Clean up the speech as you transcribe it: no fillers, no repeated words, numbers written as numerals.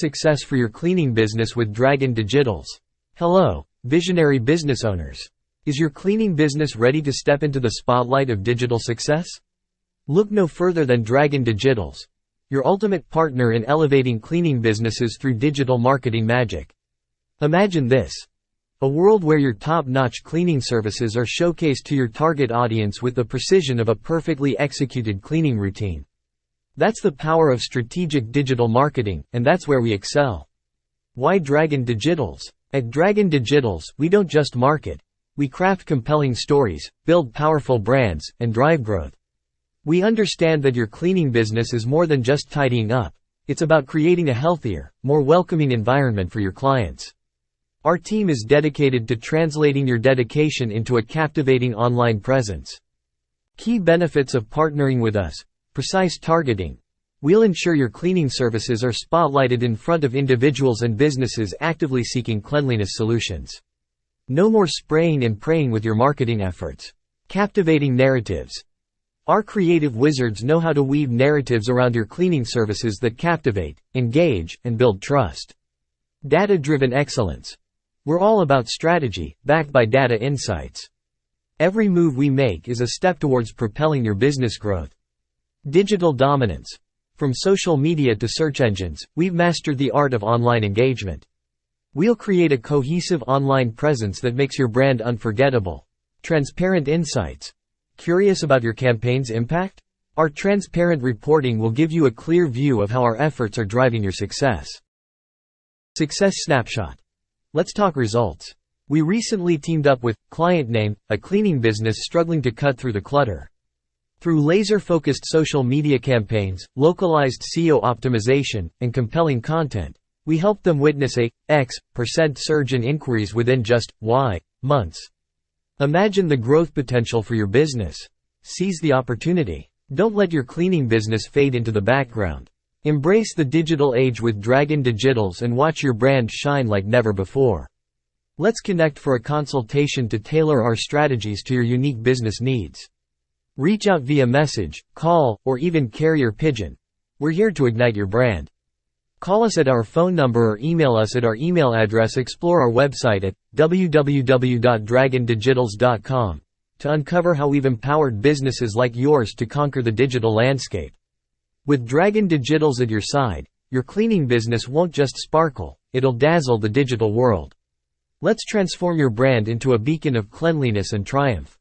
Success for your cleaning business with Dragon Digitals. Hello, visionary business owners. Is your cleaning business ready to step into the spotlight of digital success? Look no further than Dragon Digitals, your ultimate partner in elevating cleaning businesses through digital marketing magic. Imagine this: a world where your top-notch cleaning services are showcased to your target audience with the precision of a perfectly executed cleaning routine. That's the power of strategic digital marketing, and that's where we excel. Why Dragon Digitals? At Dragon Digitals, we don't just market. We craft compelling stories, build powerful brands, and drive growth. We understand that your cleaning business is more than just tidying up. It's about creating a healthier, more welcoming environment for your clients. Our team is dedicated to translating your dedication into a captivating online presence. Key benefits of partnering with us: precise targeting. We'll ensure your cleaning services are spotlighted in front of individuals and businesses actively seeking cleanliness solutions. No more spraying and praying with your marketing efforts. Captivating narratives. Our creative wizards know how to weave narratives around your cleaning services that captivate, engage, and build trust. Data-driven excellence. We're all about strategy, backed by data insights. Every move we make is a step towards propelling your business growth. Digital dominance. From social media to search engines, we've mastered the art of online engagement. We'll create a cohesive online presence that makes your brand unforgettable. Transparent insights. Curious about your campaign's impact? Our transparent reporting will give you a clear view of how our efforts are driving your success. Success snapshot. Let's talk results. We recently teamed up with Client Name, a cleaning business struggling to cut through the clutter. Through laser-focused social media campaigns, localized SEO optimization, and compelling content, we helped them witness a X% surge in inquiries within just months. Imagine the growth potential for your business. Seize the opportunity. Don't let your cleaning business fade into the background. Embrace the digital age with Dragon Digitals and watch your brand shine like never before. Let's connect for a consultation to tailor our strategies to your unique business needs. Reach out via message, call, or even carrier pigeon. We're here to ignite your brand. Call us at our phone number or email us at our email address. Explore our website at www.dragondigitals.com to uncover how we've empowered businesses like yours to conquer the digital landscape. With Dragon Digitals at your side, your cleaning business won't just sparkle, it'll dazzle the digital world. Let's transform your brand into a beacon of cleanliness and triumph.